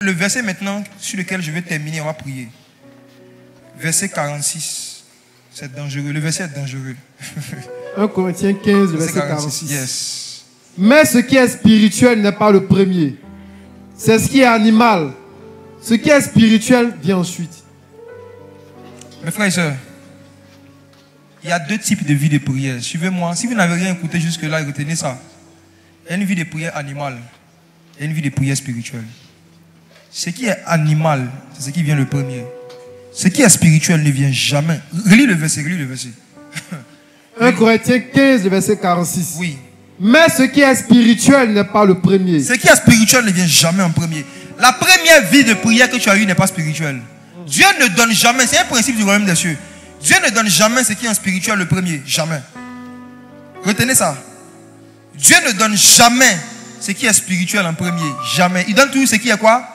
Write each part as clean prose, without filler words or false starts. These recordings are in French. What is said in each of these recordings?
Le verset maintenant sur lequel je vais terminer, on va prier. Verset 46. C'est dangereux. Le verset est dangereux. 1 Corinthiens 15, verset 46. Yes. Mais ce qui est spirituel n'est pas le premier. C'est ce qui est animal. Ce qui est spirituel vient ensuite. Mes frères et sœurs, il y a deux types de vie de prière. Suivez-moi. Si vous n'avez rien écouté jusque-là, retenez ça. Il y a une vie de prière animale et une vie de prière spirituelle. Ce qui est animal, c'est ce qui vient le premier. Ce qui est spirituel ne vient jamais. Relis le verset, relis le verset. 1 Corinthiens 15, verset 46. Oui. Mais ce qui est spirituel n'est pas le premier. Ce qui est spirituel ne vient jamais en premier. La première vie de prière que tu as eue n'est pas spirituelle. Dieu ne donne jamais, c'est un principe du royaume des cieux. Dieu ne donne jamais ce qui est en spirituel le premier. Jamais. Retenez ça. Dieu ne donne jamais ce qui est spirituel en premier. Jamais. Il donne toujours ce qui est quoi?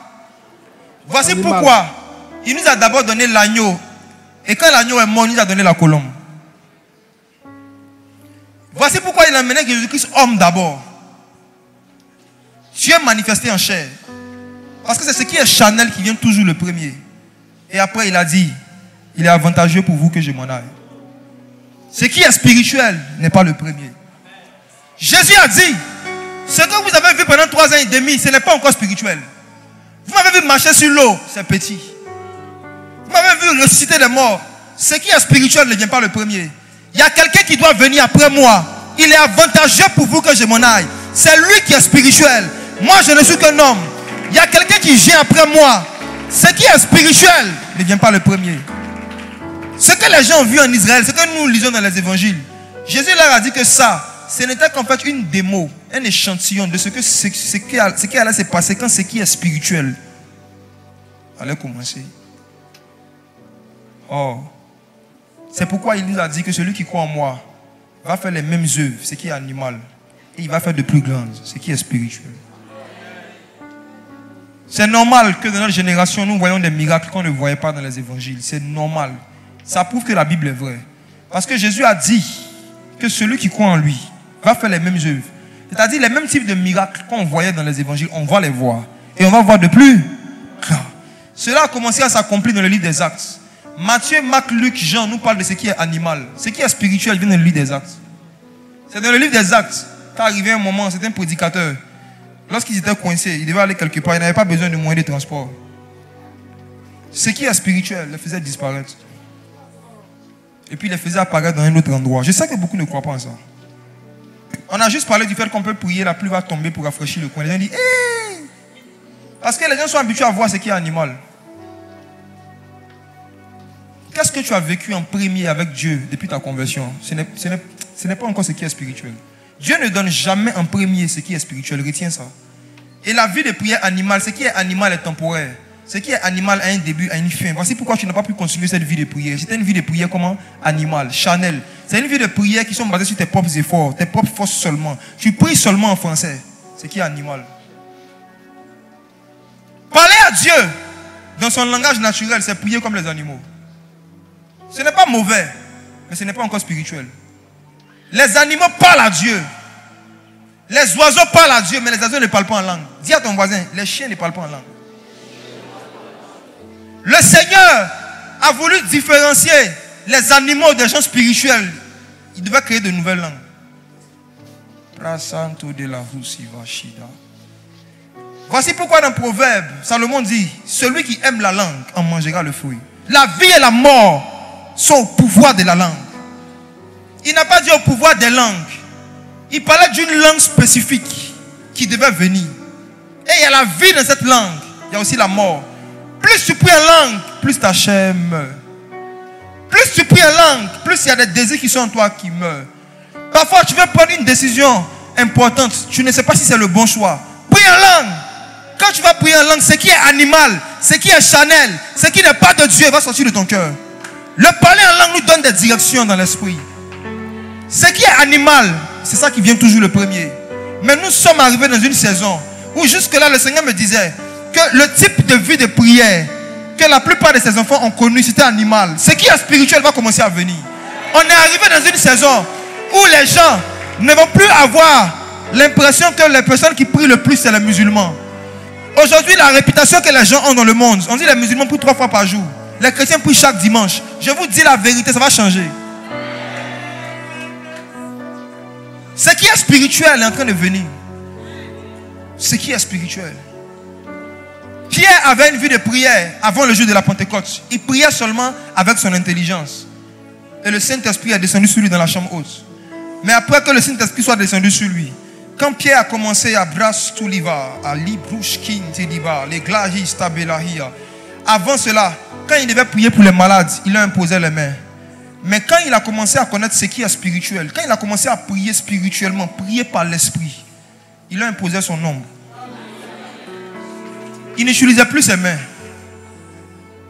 Voici animal. Pourquoi. Il nous a d'abord donné l'agneau. Et quand l'agneau est mort, il nous a donné la colombe. Voici pourquoi il a amené Jésus-Christ homme d'abord. Dieu manifesté en chair. Parce que c'est ce qui est charnel qui vient toujours le premier. Et après il a dit, il est avantageux pour vous que je m'en aille. Ce qui est spirituel n'est pas le premier. Jésus a dit, ce que vous avez vu pendant 3 ans et demi, ce n'est pas encore spirituel. Vous m'avez vu marcher sur l'eau, c'est petit. Vous m'avez vu ressusciter les morts. Ce qui est spirituel ne vient pas le premier. Il y a quelqu'un qui doit venir après moi. Il est avantageux pour vous que je m'en aille. C'est lui qui est spirituel. Moi, je ne suis qu'un homme. Il y a quelqu'un qui vient après moi. Ce qui est spirituel ne vient pas le premier. Ce que les gens ont vu en Israël, ce que nous lisons dans les évangiles, Jésus leur a dit que ça, ce n'était qu'en fait une démo, un échantillon de ce qui allait se passer quand ce qui est spirituel allait commencer. Or, c'est pourquoi il nous a dit que celui qui croit en moi va faire les mêmes œuvres, ce qui est animal, et il va faire de plus grandes, ce qui est spirituel. C'est normal que dans notre génération, nous voyons des miracles qu'on ne voyait pas dans les évangiles. C'est normal. Ça prouve que la Bible est vraie. Parce que Jésus a dit que celui qui croit en lui va faire les mêmes œuvres. C'est-à-dire les mêmes types de miracles qu'on voyait dans les évangiles, on va les voir. Et on va voir de plus grand. Cela a commencé à s'accomplir dans le livre des Actes. Matthieu, Marc, Luc, Jean nous parlent de ce qui est animal. Ce qui est spirituel vient dans le livre des Actes. C'est dans le livre des Actes qu'arrivait un moment, c'était un prédicateur. Lorsqu'ils étaient coincés, ils devaient aller quelque part, ils n'avaient pas besoin de moyens de transport. Ce qui est spirituel les faisait disparaître. Et puis les faisait apparaître dans un autre endroit. Je sais que beaucoup ne croient pas en ça. On a juste parlé du fait qu'on peut prier, la pluie va tomber pour rafraîchir le coin. Les gens disent, hey! Parce que les gens sont habitués à voir ce qui est animal. Qu'est-ce que tu as vécu en premier avec Dieu depuis ta conversion? Ce n'est pas encore ce qui est spirituel. Dieu ne donne jamais en premier ce qui est spirituel. Retiens ça. Et la vie de prière animale, ce qui est animal est temporaire. Ce qui est animal a un début, a une fin. Voici pourquoi tu n'as pas pu continuer cette vie de prière. C'était une vie de prière comment? Animale, charnelle. C'est une vie de prière qui sont basées sur tes propres efforts, tes propres forces seulement. Tu pries seulement en français. Ce qui est animal. Parler à Dieu dans son langage naturel, c'est prier comme les animaux. Ce n'est pas mauvais, mais ce n'est pas encore spirituel. Les animaux parlent à Dieu. Les oiseaux parlent à Dieu, mais les oiseaux ne parlent pas en langue. Dis à ton voisin, les chiens ne parlent pas en langue. Le Seigneur a voulu différencier les animaux des gens spirituels. Il devait créer de nouvelles langues. Voici pourquoi dans Proverbe, Salomon dit, celui qui aime la langue en mangera le fruit. La vie et la mort sont au pouvoir de la langue. Il n'a pas dit au pouvoir des langues. Il parlait d'une langue spécifique qui devait venir. Et il y a la vie dans cette langue. Il y a aussi la mort. Plus tu pries en langue, plus ta chair meurt. Plus tu pries en langue, plus il y a des désirs qui sont en toi qui meurent. Parfois tu veux prendre une décision importante. Tu ne sais pas si c'est le bon choix. Prie en langue. Quand tu vas prier en langue, ce qui est animal, ce qui est charnel, ce qui n'est pas de Dieu va sortir de ton cœur. Le parler en langue nous donne des directions dans l'esprit. Ce qui est animal, c'est ça qui vient toujours le premier. Mais nous sommes arrivés dans une saison où jusque-là le Seigneur me disait que le type de vie de prière que la plupart de ses enfants ont connu, c'était animal. Ce qui est spirituel va commencer à venir. On est arrivé dans une saison où les gens ne vont plus avoir l'impression que les personnes qui prient le plus, c'est les musulmans. Aujourd'hui, la réputation que les gens ont dans le monde, on dit les musulmans prient 3 fois par jour. Les chrétiens prient chaque dimanche. Je vous dis la vérité, ça va changer. Ce qui est spirituel est en train de venir. Ce qui est spirituel. Pierre avait une vie de prière avant le jour de la Pentecôte. Il priait seulement avec son intelligence. Et le Saint-Esprit est descendu sur lui dans la chambre haute. Mais après que le Saint-Esprit soit descendu sur lui, quand Pierre a commencé à brasser tout l'Iva, à librouchkin tediba, les glahis tabelahia, avant cela, quand il devait prier pour les malades, il a imposé les mains. Mais quand il a commencé à connaître ce qui est spirituel, quand il a commencé à prier spirituellement, prier par l'esprit, il a imposé son nombre. Il n'utilisait plus ses mains.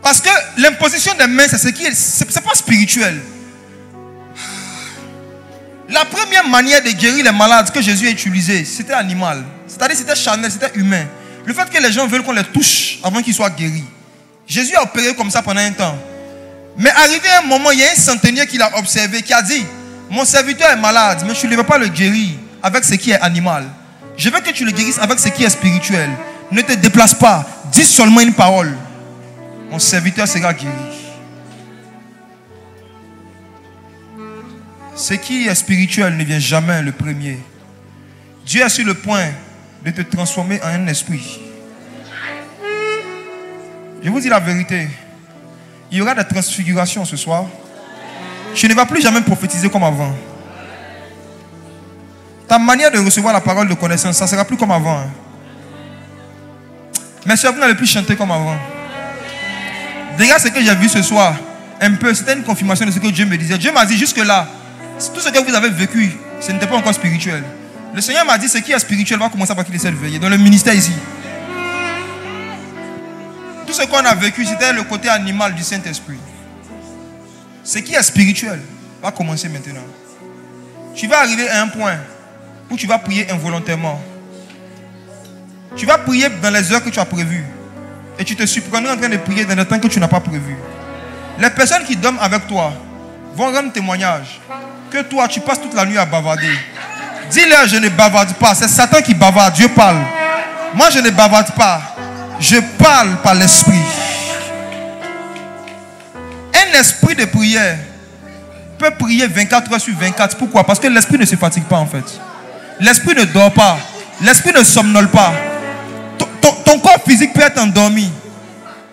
Parce que l'imposition des mains, c'est ce qui est, c'est pas spirituel. La première manière de guérir les malades que Jésus a utilisée, c'était animal. C'est-à-dire c'était charnel, c'était humain. Le fait que les gens veulent qu'on les touche avant qu'ils soient guéris. Jésus a opéré comme ça pendant un temps. Mais arrivé à un moment, il y a un centenier qui l'a observé, qui a dit, mon serviteur est malade, mais tu ne veux pas le guérir avec ce qui est animal. Je veux que tu le guérisses avec ce qui est spirituel. Ne te déplace pas, dis seulement une parole. Mon serviteur sera guéri. Ce qui est spirituel ne vient jamais le premier. Dieu est sur le point de te transformer en un esprit. Je vous dis la vérité. Il y aura des transfigurations ce soir. Tu ne vas plus jamais prophétiser comme avant. Ta manière de recevoir la parole de connaissance, ça ne sera plus comme avant. Mais si vous n'allez plus chanter comme avant. Déjà ce que j'ai vu ce soir, un peu, c'était une confirmation de ce que Dieu me disait. Dieu m'a dit jusque là, tout ce que vous avez vécu, ce n'était pas encore spirituel. Le Seigneur m'a dit ce qui est spirituel va commencer par qu'il essaie de veiller. Dans le ministère ici. Tout ce qu'on a vécu, c'était le côté animal du Saint-Esprit. Ce qui est spirituel va commencer maintenant. Tu vas arriver à un point où tu vas prier involontairement. Tu vas prier dans les heures que tu as prévues. Et tu te surprendras en train de prier dans le temps que tu n'as pas prévu. Les personnes qui dorment avec toi vont rendre témoignage que toi, tu passes toute la nuit à bavarder. Dis-leur, je ne bavarde pas. C'est Satan qui bavarde. Dieu parle. Moi, je ne bavarde pas. Je parle par l'esprit. Un esprit de prière peut prier 24 heures sur 24. Pourquoi? Parce que l'esprit ne se fatigue pas en fait. L'esprit ne dort pas. L'esprit ne somnole pas. Ton corps physique peut être endormi.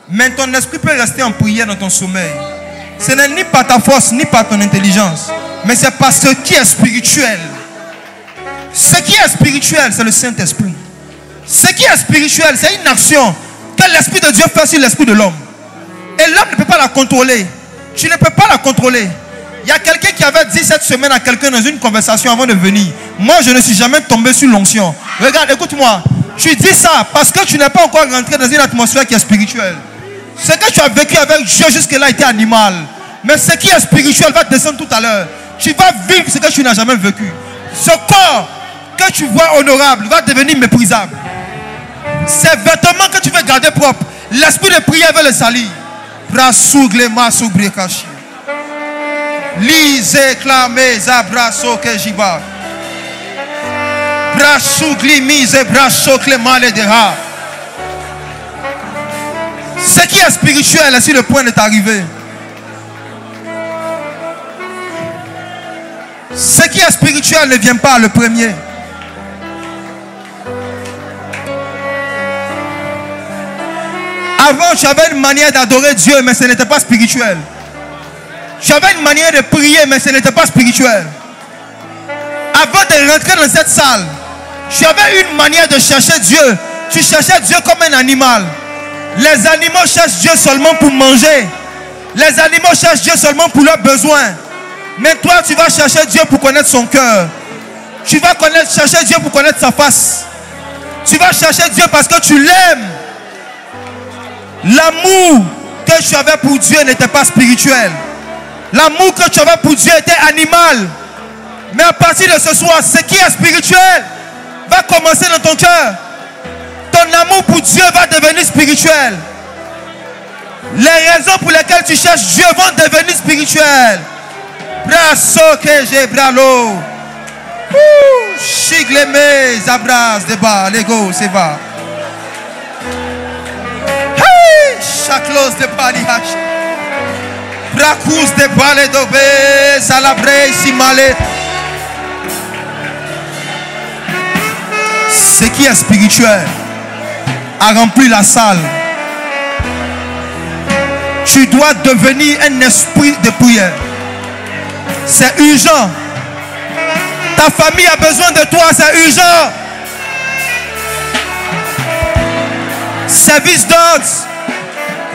Mais ton esprit peut rester en prière dans ton sommeil. Ce n'est ni par ta force, ni par ton intelligence. Mais c'est par ce qui est spirituel. Ce qui est spirituel, c'est le Saint-Esprit. Ce qui est spirituel, c'est une action que l'Esprit de Dieu fait sur l'esprit de l'homme. Et l'homme ne peut pas la contrôler. Tu ne peux pas la contrôler. Il y a quelqu'un qui avait dit cette semaine à quelqu'un dans une conversation avant de venir. Moi, je ne suis jamais tombé sur l'onction. Regarde, écoute-moi. Tu dis ça parce que tu n'es pas encore rentré dans une atmosphère qui est spirituelle. Ce que tu as vécu avec Dieu jusque-là était animal. Mais ce qui est spirituel va descendre tout à l'heure. Tu vas vivre ce que tu n'as jamais vécu. Ce corps que tu vois honorable va devenir méprisable. Ces vêtements que tu veux garder propres, l'esprit de prière veut le salir. Lise clamé zabraso que jiba. Brasugli mise braso clément les dera. Ce qui est spirituel est sur le point de t'arriver. Ce qui est spirituel ne vient pas le premier. Avant, tu avais une manière d'adorer Dieu, mais ce n'était pas spirituel. Tu avais une manière de prier, mais ce n'était pas spirituel. Avant de rentrer dans cette salle, tu avais une manière de chercher Dieu. Tu cherchais Dieu comme un animal. Les animaux cherchent Dieu seulement pour manger. Les animaux cherchent Dieu seulement pour leurs besoins. Mais toi, tu vas chercher Dieu pour connaître son cœur. Tu vas chercher Dieu pour connaître sa face. Tu vas chercher Dieu parce que tu l'aimes. L'amour que tu avais pour Dieu n'était pas spirituel. L'amour que tu avais pour Dieu était animal. Mais à partir de ce soir, ce qui est spirituel va commencer dans ton cœur. Ton amour pour Dieu va devenir spirituel. Les raisons pour lesquelles tu cherches Dieu vont devenir spirituelles. Brasso que j'ai bralo. Chigleme zabras deba lego c'est va. Chaklos de Pariach. Bracous de Balé d'Obé. Salabré Simale. Ce qui est spirituel a rempli la salle. Tu dois devenir un esprit de prière. C'est urgent. Ta famille a besoin de toi, c'est urgent. Service d'ordre,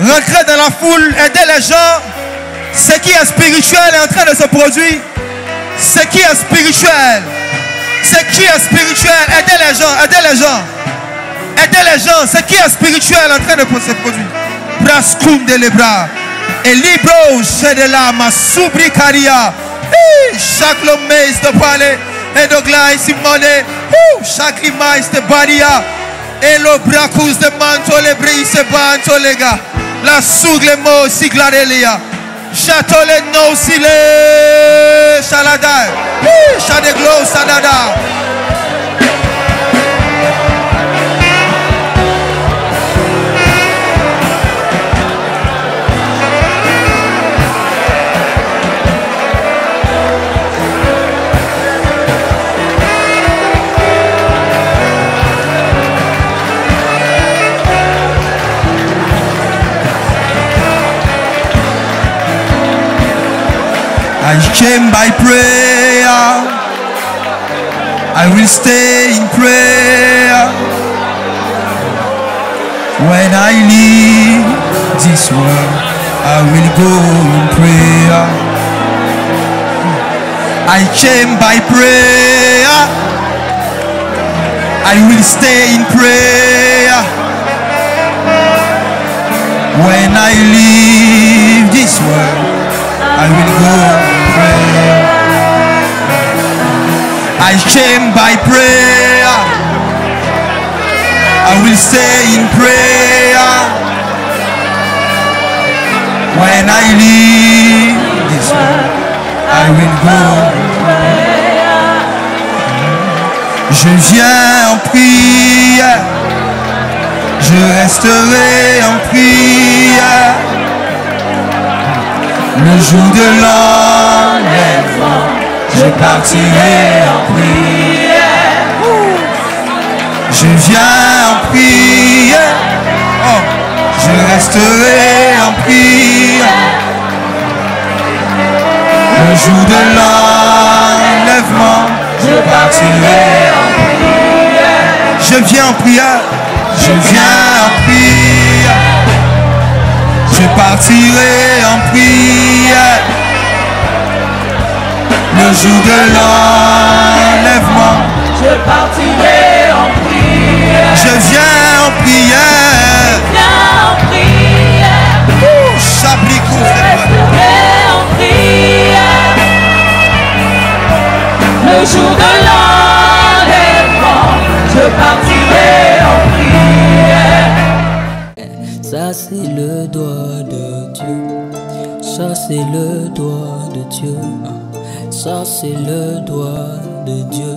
rentrer dans la foule, aider les gens. Ce qui est spirituel est en train de se produire. Ce qui est spirituel. Ce qui est spirituel, aider les gens, aider les gens. Aider les gens, ce qui est spirituel est en train de se produire. Brascoum de lebra. Et libro, j'ai de la masubri caria. Chaque l'homme de parler. Et de glace, Simone. Chaque image de baria. Et le bracous de manto, les bris, se banto, les gars. La sougle mo, siglarelia. Château les no, si les chalada. Chadeglo, sadada. I came by prayer. I will stay in prayer. When I leave this world, I will go in prayer. I came by prayer. I will stay in prayer. When I leave this world, I will go in prayer. I came by prayer. I will stay in prayer. When I leave this world, I will go in prayer. Je viens en prière. Je resterai en prière. Le jour de l'enlèvement, je partirai en prière. Je viens en prière. Oh, je resterai en prière. Le jour de l'enlèvement, je partirai en prière. Je viens en prière. Je viens en prière. Je partirai en prière. Le jour de l'enlèvement, je partirai en prière. Je viens en prière. Je viens en prière. Chabricou, Je resterai en prière. Le jour de l'enlèvement, je partirai en prière. Ça c'est le doigt de Dieu. Ça c'est le doigt de Dieu. Ça c'est le doigt de Dieu.